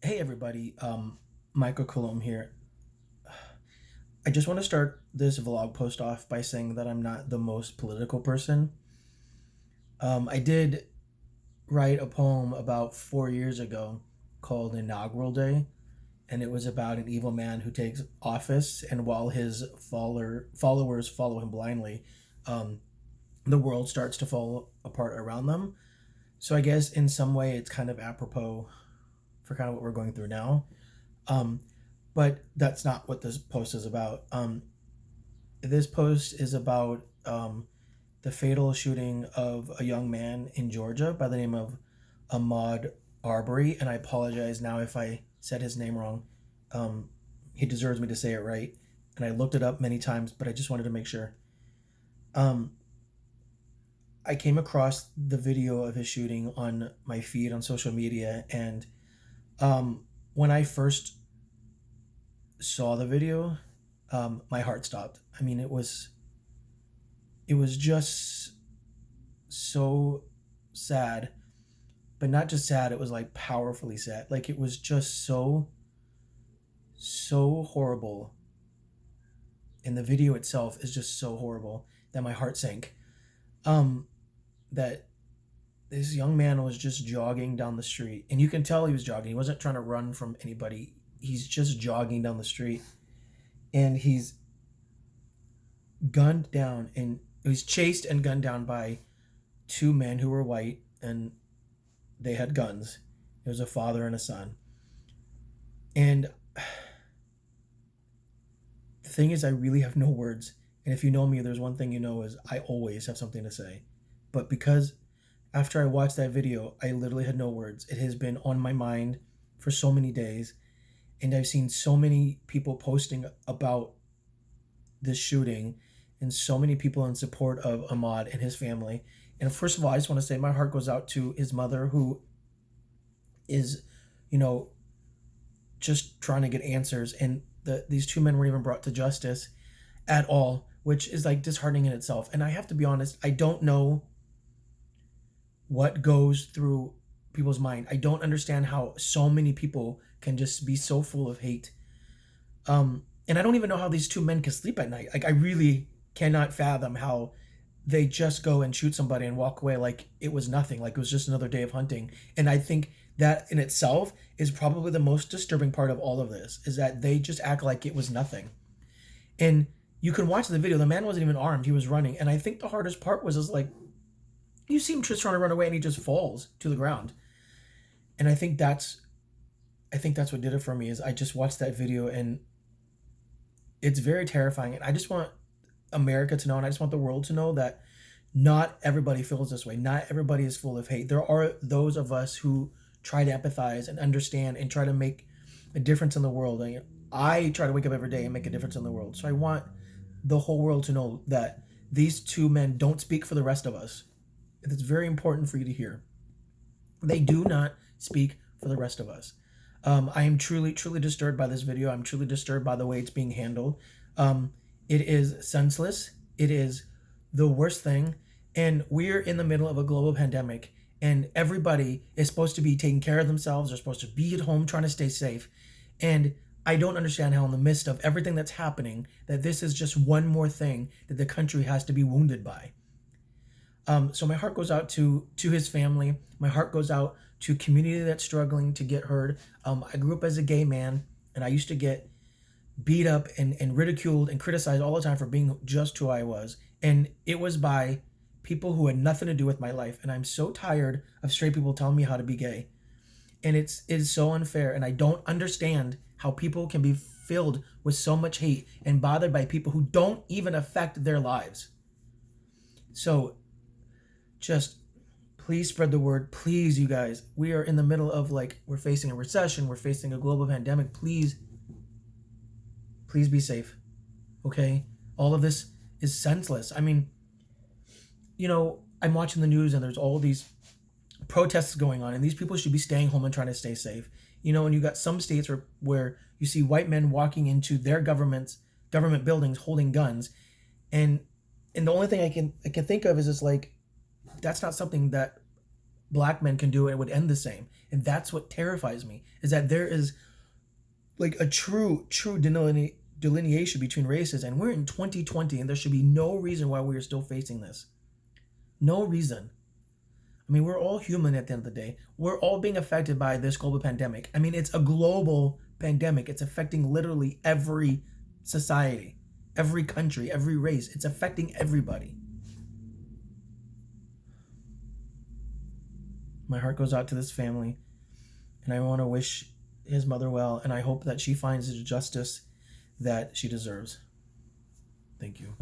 Hey everybody, Michael Coulombe here. I just want to start this vlog post off by saying that I'm not the most political person. I did write a poem about 4 years ago called Inaugural Day, and it was about an evil man who takes office, and while his followers follow him blindly, um, the world starts to fall apart around them. So I guess in some way it's kind of apropos for kind of what we're going through now. Um, but that's not what this post is about. This post is about the fatal shooting of a young man in Georgia by the name of Ahmaud Arbery, and I apologize now if I said his name wrong. Um, he deserves me to say it right, and I looked it up many times, but I just wanted to make sure. Um, I came across the video of his shooting on my feed on social media, and when I first saw the video, my heart stopped. I mean, it was just so sad, but not just sad. It was like powerfully sad. Like it was just so horrible, and the video itself is just so horrible that my heart sank. Um, that this young man was just jogging down the street, and you can tell he was jogging. He wasn't trying to run from anybody. He's just jogging down the street, and he's gunned down, and he was chased and gunned down by two men who were white, and they had guns. It was a father and a son. And the thing is, I really have no words. And if you know me, there's one thing you know is I always have something to say. But because after I watched that video, I literally had no words. It has been on my mind for so many days, and I've seen so many people posting about this shooting and so many people in support of Ahmaud and his family. And first of all, I just want to say my heart goes out to his mother, who is, you know, just trying to get answers. And these two men weren't even brought to justice at all, which is like disheartening in itself. And I have to be honest, I don't know what goes through people's mind. I don't understand how so many people can just be so full of hate. And I don't even know how these two men can sleep at night. Like I really cannot fathom how they just go and shoot somebody and walk away like it was nothing, like it was just another day of hunting. And I think that in itself is probably the most disturbing part of all of this, is that they just act like it was nothing. And you can watch the video. The man wasn't even armed. He was running. And I think the hardest part was just like, you see him just trying to run away and he just falls to the ground. And I think that's what did it for me, is I just watched that video, and it's very terrifying. And I just want America to know, and I just want the world to know, that not everybody feels this way. Not everybody is full of hate. There are those of us who try to empathize and understand and try to make a difference in the world. And I try to wake up every day and make a difference in the world. So I want the whole world to know that these two men don't speak for the rest of us. It's very important for you to hear. They do not speak for the rest of us. I am truly, truly disturbed by this video. I'm truly disturbed by the way it's being handled. It is senseless. It is the worst thing. And we're in the middle of a global pandemic, and everybody is supposed to be taking care of themselves. They're supposed to be at home trying to stay safe. And I don't understand how in the midst of everything that's happening, that this is just one more thing that the country has to be wounded by. So my heart goes out to his family. My heart goes out to a community that's struggling to get heard. I grew up as a gay man, and I used to get beat up and ridiculed and criticized all the time for being just who I was. And it was by people who had nothing to do with my life. And I'm so tired of straight people telling me how to be gay. And it is so unfair. And I don't understand how people can be filled with so much hate and bothered by people who don't even affect their lives. So just please spread the word. Please, you guys. We are in the middle of, like, we're facing a recession. We're facing a global pandemic. Please be safe. Okay? All of this is senseless. I mean, I'm watching the news, and there's all these protests going on, and these people should be staying home and trying to stay safe. And you got some states where you see white men walking into their government buildings holding guns, and the only thing I can think of is just like, that's not something that black men can do it, it would end the same. And that's what terrifies me, is that there is like a true delineation between races, and we're in 2020, and there should be no reason why we are still facing this. No reason. I mean, we're all human at the end of the day. We're all being affected by this global pandemic. I mean, it's a global pandemic. It's affecting literally every society, every country, every race. It's affecting everybody. My heart goes out to this family, and I want to wish his mother well, and I hope that she finds the justice that she deserves. Thank you.